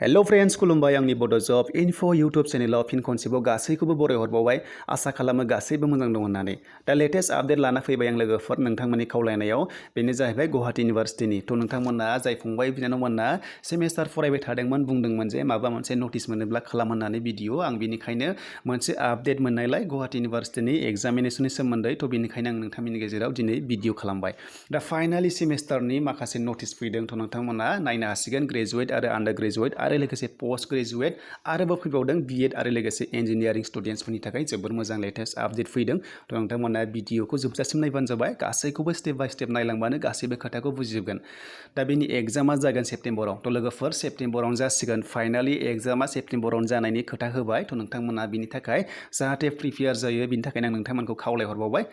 hello friends खुलुमबाय आंनि बड' जब इनफो यूट्यूब चेनेलाव फिन खनसेबाव गासैखौबो बरायहरबावबाय आसा खालामो गासैबो मोजां दं होननानै दा लेटेस्ट आपडेट लाना फैबाय आं लोगोफोर नोंथांमोननि खावलायनायाव बेनो जाहैबाय गुवाहाटी इउनिभार्सिटीनि थ' नोंथांमोना जाय फंबाय बिनानावमोना सेमेस्टार फरायबाय थादोंमोन बुंदोंमोन जे माबा मोनसे नटिस मोनोब्ला खालाम होननानै भिडिअ आं बेनिखायनो मोनसे आपडेट मोननायलाय गुवाहाटी इउनिभार्सिटीनि एग्जामिनेशननि सोमोन्दै थ' बेनिखायनो आं नोंथांमोननि गेजेराव दिनै भिडिअ खालामबाय दा फाइनाली सेमेस्टारनि माखासे नटिस फैदों थ' नोंथांमोना नायनो हासिगोन ग्रेजुवेट आरो आन्डार ग्रेजुवेट आरो लोगोसे पोस्ट ग्रेजुवेट आरोबाव फैबावदों बिएड आरो लोगोसे इन्जिनियारिं स्टुडेन्ट्सफोरनि थाखाय जोबोर मोजां लेटेस्ट आपडेट फैदों थ' नोंथांमोना भिडिअखौ जोबजासिम नायबानो जाबाय गासैखौबो स्टेप बाय स्टेप नायलांबानो गासैबो खोथाखौ बुजिजोबगोन दा बेनि एग्जामा जागोन सेप्तेम्बराव थ' लोगोफोर सेप्तेम्बरावनो जासिगोन फाइनालि एग्जामा सेप्तेम्बरावनो जानायनि खोथा होबाय थ' नोंथांमोना बिनि थाखाय जाहाथे प्रिपेयार जायो बिनि थाखायनो आं नोंथांमोनखौ खावलायहरबावबाय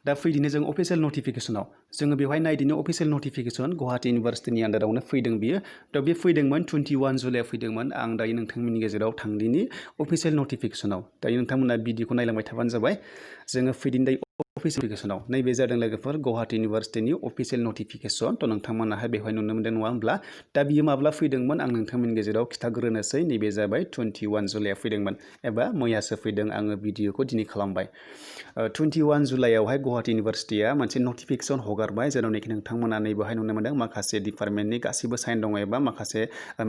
दा फैदिनो जों अफिसियेल नटिफिकेसनाव जोङो बेवहाय नायदिनो अफिसियेल नटिफिकेसन गुवाहाटी इउनिभार्सिटीनि आन्डारावनो फैदों बियो थ' बे फैदोंमोन 21 जुलाइआव फैदोंमोन आं दायो नोंथांमोननि गेजेराव थांदिनि अफिसियेल नटिफिकेसनाव दायो नोंथांमोना भिडिअखौ नायलांबाय थाबानो जाबाय जोङो फैदिनो दायो अफिसियेल नटिफिकेसनाव नैबे जादों लोगोफोर गुवाहाटी इउनिभार्सिटीनि अफिसियेल नटिफिकेसन थ' नोंथांमोनाहाय बेवहाय नुनो मोनदों नङा होमब्ला दा बियो माब्ला फैदोंमोन आं नोंथांमोननि गेजेराव खिथाग्रोनोसै नैबे जाबाय 21 जुलाइआव फैदोंमोन एबा मैयासो फैदों आङो भिडिअखौ दिनै खालामबाय 21 जुलाइआवहाय गुवाहाटी इउनिभार्सिटीया मोनसे नटिफिकेसन हगारबाय जेरावनाखि नोंथांमोना नैबेवहाय नुनो मोनदों माखासे डिपार्टमेन्टनि गासिबो साइन दङ एबा माखासे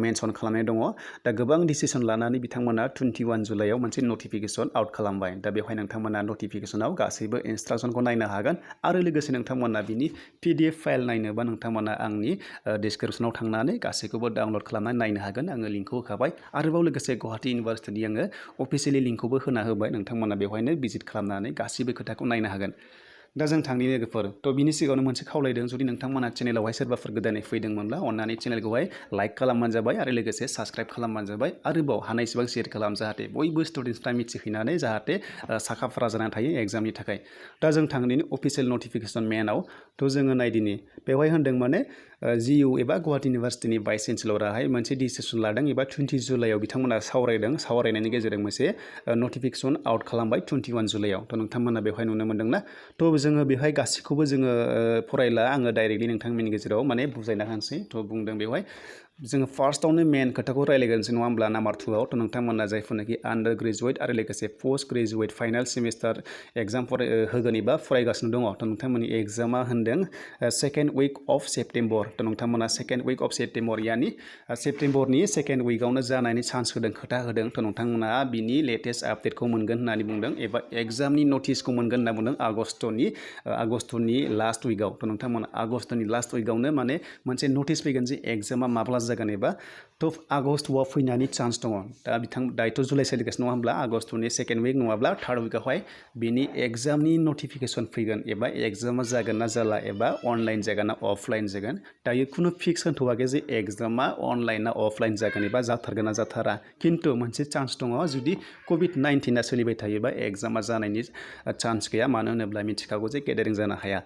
मेनसन खालामनाय दङ दा गोबां डिसिसन लानानै बिथांमोना 21 जुलाइआव मोनसे नटिफिकेसन आउट खालामबाय दा बेवहाय नोंथांमोना नटिफिकेसनाव गासैबो इन्सट्राक्सनखौ नायनो हागोन आरो लोगोसे नोंथांमोना बिनि PDF फाइल नायनोबा नोंथांमोना आंनि डिसक्रिपसनाव थांनानै गासैखौबो डाउनलड खालामनानै नायनो हागोन आङो लिंकखौ होखाबाय आरोबाव लोगोसे गुवाहाटी इउनिभार्सिटीनि आङो अफिसियेलि लिंकखौबो होना होबाय नोंथांमोना बेवहायनो भिजिट खालामनानै गासैबो खोथाखौ नायनो हागोन दा जों थांनि लोगोफोर थ' बिनि सिगाङावनो मोनसे खावलायदों जुदि नोंथांमोना चेनेलावहाय सोरबाफोर गोदानै फैदोंमोनब्ला अन्नानै चेनेलखौहाय लाइक खालामबानो जाबाय आरो लोगोसे साबस्क्राइब खालामबानो जाबाय आरोबाव हानायसेबां शेयार खालाम जाहाथे बयबो स्टुडेन्टसफ्रा मिथिहैनानै जाहाथे साखा-फारा जानानै थायो एग्जामनि थाखाय दा जों थांदिनि अफिसियेल नटिफिकेसन मेनाव थ' जोङो नायदिनि बेवहाय होनदों माने जिइउ एबा गुवाहाटी इउनिभार्सिटीनि भाइस चेन्सेलराहाय मोनसे डिसिसन लादों एबा 20 जुलाइआव बिथांमोना सावरायनायनि गेजेरजों मोनसे नटिफिकेसन आउट खालामबाय 21 जुलाइआव थ' नोंथांमोना बेवहाय नुनो मोनदोंना थ' जोङो बेवहाय गासैखौबो जोङो फरायला आङो डाइरेक्टलि नोंथांमोननि गेजेराव माने बुजायना होनोसै थ' बुंदों बेवहाय जोङो फार्स्टआवनो मेन खोथाखौ रायलायग्रोनोसै नङा होमब्ला नाम्बार 2आव थ' नोंथांमोना जायफोरनाखि आन्डार ग्रेजुवेट आरो लोगोसे post graduate final semester exam होगोन एबा फरायगासिनो दङ थ' नोंथांमोननि एग्जामा होनदों सेकेन्ड उइक अफ सेप्तेम्बर थ' नोंथांमोना सेकेन्ड उइक अफ सेप्तेम्बर यानि सेप्तेम्बरनि सेकेन्ड उइकआवनो जानायनि चान्स होदों खोथा होदों थ' नोंथांमोना बिनि लेटेस्ट आपडेटखौ मोनगोन होननानै बुंदों एबा एग्जामनि नटिसखौ मोनगोन होनना बुंदों आगस्टनि लास्ट उइकआव थ' नोंथांमोना आगस्टनि लास्ट उइकआवनो माने मोनसे नटिस फैगोन जे एग्जामा माब्ला जागोन एबा थ' आगस्टआव फैनायनि चान्स दङ दा दायोथ' जुलाइ सोलिगासिनो नङा होमब्ला आगस्टनि सेकेन्ड उइक नङाब्ला थार्ड उइकआवहाय बिनि एग्जामनि नटिफिकेसन फैगोन एबा एग्जामा जागोन ना जाला एबा अनलाइन जागोन ना अफलाइन जागोन दायो खुनु फिक्स होनथ'वाखै जे एग्जामा अनलाइन ना अफलाइन जागोन एबा जाथारगोन ना जाथारा खिन्थु मोनसे चान्स दङ जुदि COVID-19 सोलिबाय थायोबा एग्जामा जानायनि चान्स गैया मानो होनोब्ला मिथिखागौ जे गेदारिं जानो हाया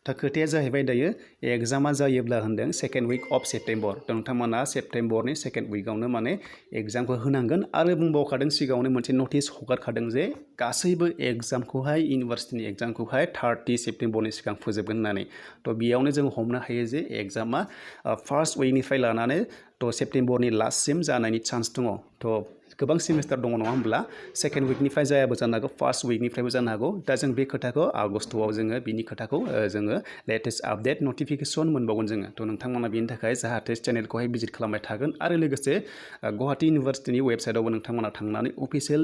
दा खोथाया जाहैबाय दायो एग्जामा जायोब्ला होनदों सेकेन्ड उइक अफ सेप्तेम्बर नोंथांमोना सेप्तेम्बरनि सेकेन्ड उइकआवनो माने एग्जामखौ होनांगोन आरो बुंबावखादों सिगाङावनो मोनसे नटिस हगारखादों जे गासैबो एग्जामखौहाय इउनिभार्सिटीनि एग्जामखौहाय 30 सेप्तेम्बरनि सिगां फोजोबगोन होननानै थ' बेयावनो जों हमनो हायो जे एग्जामा फार्स्ट उइकनिफ्राय लानानै थ' सेप्तेम्बरनि लास्टसिम जानायनि चान्स दङ थ' गोबां सेमिस्टार दङ नङा होमब्ला सेकेन्ड उइकनिफ्राय जायाबो जानो हागौ फार्स्ट उइकनिफ्रायबो जानो हागौ दा जों बे खोथाखौ आगस्टआव जोङो बिनि खोथाखौ जोङो लेटेस्ट आपडेट नटिफिकेसन मोनबावगोन जोङो थ' नोंथांमोना बेनि थाखाय जाहाथे चेनेलखौहाय भिजिट खालामबाय थागोन आरो लोगोसे गुवाहाटी इउनिभार्सिटीनि वेबसाइटआवबो नोंथांमोना थांनानै अफिसियेल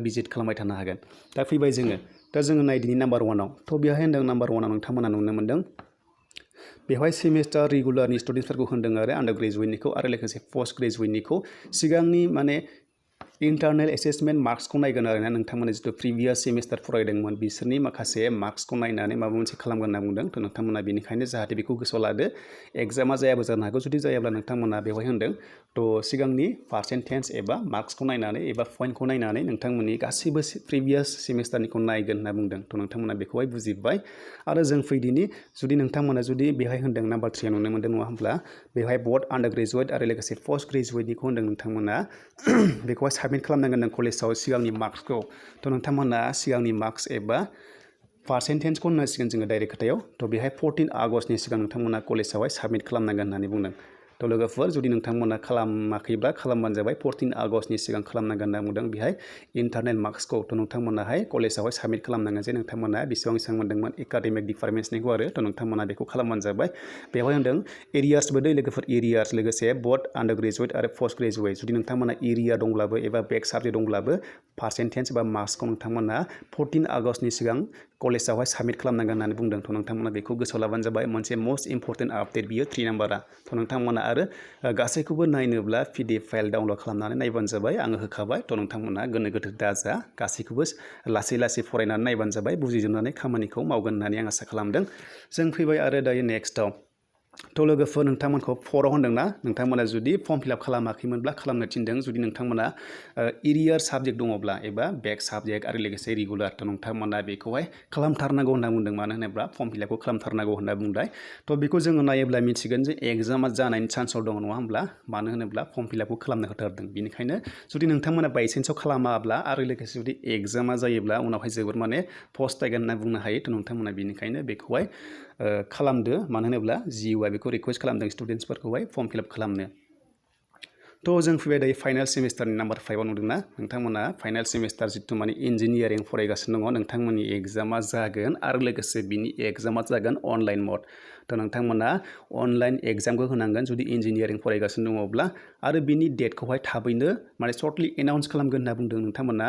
भिजिट खालामबाय थानो हागोन दा फैबाय जोङो नायदिनि नाम्बार 1आव थ' बेवहाय होनदों नाम्बार 1आव नोंथांमोना नुनो मोनदों बेवहाय सेमिस्टार रेगुलारनि स्टुडेन्ट्सफोरखौ होनदों आरो आन्डार ग्रेजुवेटनिखौ आरो लोगोसे पोस्ट ग्रेजुवेटनिखौ सिगांनि माने इन्टारनेल एसेसमेन्ट मार्क्सखौ नायगोन आरोना नोंथांमोना जिथु प्रिभियास सेमिस्टार फरायदोंमोन बिसोरनि माखासे मार्क्सखौ नायनानै माबा मोनसे खालामगोन होनना बुंदों थ' नोंथांमोना बेनिखायनो जाहाथे बेखौ गोसोआव लादो एग्जामा जायाबो जानो हागौ जुदि जायाब्ला नोंथांमोना बेवहाय होनदों थ' सिगांनि पार्सेन्टेज एबा मार्क्सखौ नायनानै एबा पइन्टखौ नायनानै नोंथांमोननि गासैबो प्रिभियास सेमिस्टारनिखौ नायगोन होनना बुंदों थ' नोंथांमोना बेखौहाय बुजिबाय आरो जों फैदिनि जुदि नोंथांमोना जुदि बेहाय होनदों नाम्बार 3 नुनो मोनदों नङा होमब्ला बेवहाय बथ आन्डार ग्रेजुवेट आरो लोगोसे पोस्ट ग्रेजुवेटनिखौ होनदों नोंथांमोना बेखौहाय साबमिट खालामनांगोन नों कलेजाव सिगांनि मार्क्सखौ थ' नोंथांमोना सिगांनि मार्क्स एबा पार्सेन्टेजखौ होननांसिगोन जोङो डाइरेक्ट खोथायाव थ' बेहाय 14 आगस्टनि सिगां नोंथांमोना कलेजावहाय साबमिट खालामनांगोन होननानै बुंदों थ' लोगोफोर जुदि नोंथांमोना खालामाखैब्ला खालामबानो जाबाय 14 आगस्टनि सिगां खालामनांगोन होनना बुंदों बेहाय इन्टारनेल मार्क्सखौ थ' नोंथांमोनाहाय कलेजावहाय साबमिट खालामनांगोन जे नोंथांमोना बेसेबां मोन्दोंमोन एकाडेमिक डिपार्टमेन्ट्सनिखौ आरो थ' नोंथांमोना बेखौ खालामबानो जाबाय बेवहाय होनदों एरियासबो दै लोगोफोर एरियास लोगोसे बथ आन्डार ग्रेजुवेट आरो पोस्ट ग्रेजुवेट जुदि नोंथांमोना एरिया दंब्लाबो एबा बेक साबजेक्ट दंब्लाबो पार्सेन्टेज बा मार्क्सखौ नोंथांमोना 14 आगस्टनि सिगां कलेजावहाय साबमिट खालामनांगोन होननानै बुंदों थ' नोंथांमोना बेखौ गोसोआव लाबानो जाबाय मोनसे मोस्ट इम्परटेन्ट आपडेट बियो 3 नाम्बारा थ' नोंथांमोना आरो गासैखौबो नायनोब्ला PDF फाइल डाउनलड खालामनानै नायबानो जाबाय आङो होखाबाय थ' नोंथांमोना गोनो गोथो दाजा गासैखौबो लासै फरायनानै नायबानो जाबाय बुजिजोबनानै खामानिखौ मावगोन होननानै आं आसा खालामदों जों फैबाय आरो दायो नेक्स्टआव थ' लोगोफोर नोंथांमोनखौ 4आव होनदोंना नोंथांमोना जुदि फर्म फिलआप खालामाखैमोनब्ला खालामनो थिनदों जुदि नोंथांमोना एरियार साबजेक्ट दङब्ला एबा बेक साबजेक्ट आरो लोगोसे रेगुलार थ' नोंथांमोना बेखौहाय खालामथारनांगौ होनना बुंदों मानो होनोब्ला फर्म फिलआपखौ खालामथारनांगौ होनना बुंबाय थ' बेखौ जोङो नायोब्ला मिथिगोन जे एग्जामा जानायनि चान्सआव दङ नङा होमब्ला मानो होनोब्ला फर्म फिलआपखौ खालामनो होथारदों बेनिखायनो जुदि नोंथांमोना बायसेन्सआव खालामाब्ला आरो लोगोसे जुदि एग्जामा जायोब्ला उनावहाय जोबोर माने पस्ट जागोन होनना बुंनो हायो थ' नोंथांमोना बेनिखायनो बेखौहाय खालामदो मानो होनोब्ला जिउआ बेखौ रिक्वेस्ट खालामदों स्टुडेन्ट्सफोरखौहाय फर्म फिलआप खालामनो थ' जों फैबाय दायो फाइनाल सेमिस्टारनि नाम्बार 5आव नुदोंना नोंथांमोना फाइनाल सेमिस्टार जितु माने इन्जिनियारिं फरायगासिनो दङ नोंथांमोननि एग्जामा जागोन आरो लोगोसे बिनि एग्जामा जागोन अनलाइन मड थ' नोंथांमोना अनलाइन एग्जामखौ होनांगोन जुदि इन्जिनियारिं फरायगासिनो दङब्ला आरो बिनि डेटखौहाय थाबैनो माने सर्टलि एनाउन्स खालामगोन होनना बुंदों नोंथांमोना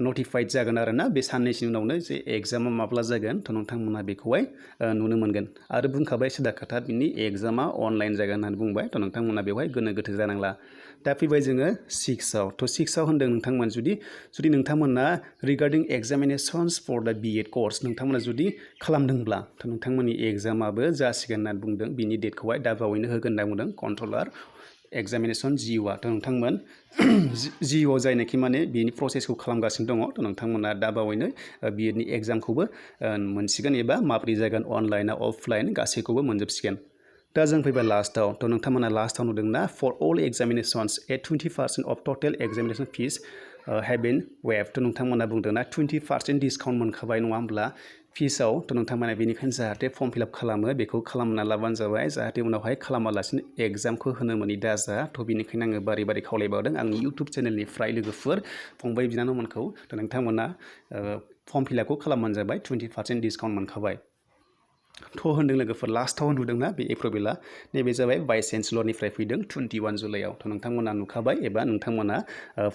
नटिफाइड जागोन आरो ना बे साननैसोनि उनावनो जे एग्जामा माब्ला जागोन थ' नोंथांमोना बेखौहाय नुनो मोनगोन आरो बुंखाबाय सिदा खोथा बिनि एग्जामा अनलाइन जागोन होननानै बुंबाय थ' नोंथांमोना बेवहाय गोनो गोथो जानांला दा फैबाय जोङो 6आव थ' 6आव होनदों नोंथांमोन जुदि नोंथांमोना रिगार्डिं एग्जामिनेसन्स फर दा BEd कर्स नोंथांमोना जुदि खालामदोंब्ला थ' नोंथांमोननि एग्जामाबो जासिगोन होननानै बुंदों बिनि डेटखौहाय दा बावैनो होगोन होनना बुंदों कन्ट्रलार एग्जामिनेसन जिअ'आ थ' नोंथांमोन जिअ'आव जायनाखि माने बिनि प्रसेसखौ खालामगासिनो दङ थ' नोंथांमोना दा बावैनो BEdनि एग्जामखौबो मोनसिगोन एबा माब्रै जागोन अनलाइन अफलाइन गासैखौबो मोनजोबसिगोन दा जों फैबाय लास्टआव थ' नोंथांमोना लास्टआव नुदोंना for all examinations at 20% of total examination fees have been waived थ' नोंथांमोना बुंदोंना 20% डिसकाउन्ट मोनखाबाय नङा होमब्ला फिसआव थ' नोंथांमोना बेनिखायनो जाहाथे फर्म फिलआप खालामो बेखौ खालामना लाबानो जाबाय जाहाथे उनावहाय खालामालासिनो एग्जामखौ होनो मोनि दाजा थ' बेनिखायनो आङो बारै खावलायबावदों आंनि इउटुब चेनेलनिफ्राय लोगोफोर फंबाय बिनानावमोनखौ थ' नोंथांमोना फर्म फिलआपखौ खालामबानो जाबाय 20% डिसकाउन्ट मोनखाबाय थ' होनदों लोगोफोर लास्टआव नुदोंना बे एप्रुभेला नैबे जाबाय भाइस चेन्सेलरनिफ्राय फैदों 21 जुलाइआव थ' नोंथांमोना नुखाबाय एबा नोंथांमोना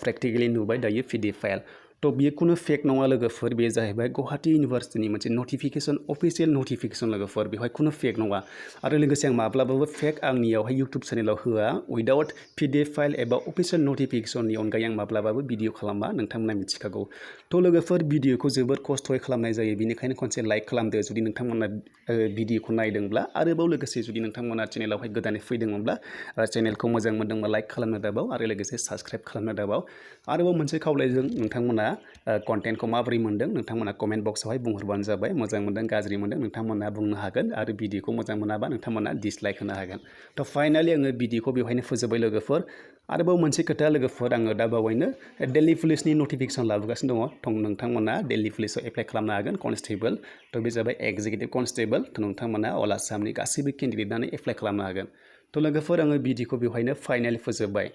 प्रेक्टिकेलि नुबाय दायो PDF फाइल थ' बियो खुनु फेक नङा लोगोफोर बेयो जाहैबाय गुवाहाटी इउनिभार्सिटिनि मोनसे नटिफिकेसन अफिसियेल नटिफिकेसन लोगोफोर बेवहाय खुनु फेक नङा आरो लोगोसे आं माब्लाबाबो फेक आंनियावहाय इउटुब चेनेलाव होआ उइदाउट PDF फाइल एबा अफिसियेल नटिफिकेसननि अनगायै आं माब्लाबाबो भिडिअ खालामा नोंथांमोना मिथिखागौ थ' लोगोफोर भिडिअखौ जोबोर खस्थ'यै खालामनाय जायो बेनिखायनो खनसे लाइक खालामदो जुदि नोंथांमोना भिडिअखौ नायदोंब्ला आरोबाव लोगोसे जुदि नोंथांमोना चेनेलावहाय गोदानै फैदोंमोनब्ला चेनेलखौ मोजां मोनदोंब्ला लाइक खालामनो दाबाव आरो लोगोसे साबस्क्राइब खालामनो दाबाव आरोबाव मोनसे खावलायजों नोंथांमोना कन्टेन्टखौ माबोरै मोनदों नोंथांमोना कमेन्ट बक्सआवहाय बुंहरबानो जाबाय मोजां मोनदों गाज्रि मोनदों नोंथांमोना बुंनो हागोन आरो भिडिअखौ मोजां मोनाबा नोंथांमोना डिसलाइक होनो हागोन थ' फाइनालि आङो भिडिअखौ बेवहायनो फोजोबबाय लोगोफोर आरोबाव मोनसे खोथा लोगोफोर आङो दा बावैनो दिल्ली पुलिसनि नटिफिकेसन लाबोगासिनो दङ नोंथांमोना दिल्ली पुलिसाव एप्लाइ खालामनो हागोन कनस्टेबल थ' बे जाबाय एक्जिकिउटिभ कनस्टेबल थ' नोंथांमोना अल आसामनि गासैबो केन्डिडेटआनो एप्लाइ खालामनो हागोन थ' लोगोफोर आङो भिडिअखौ बेवहायनो फाइनालि फोजोबबाय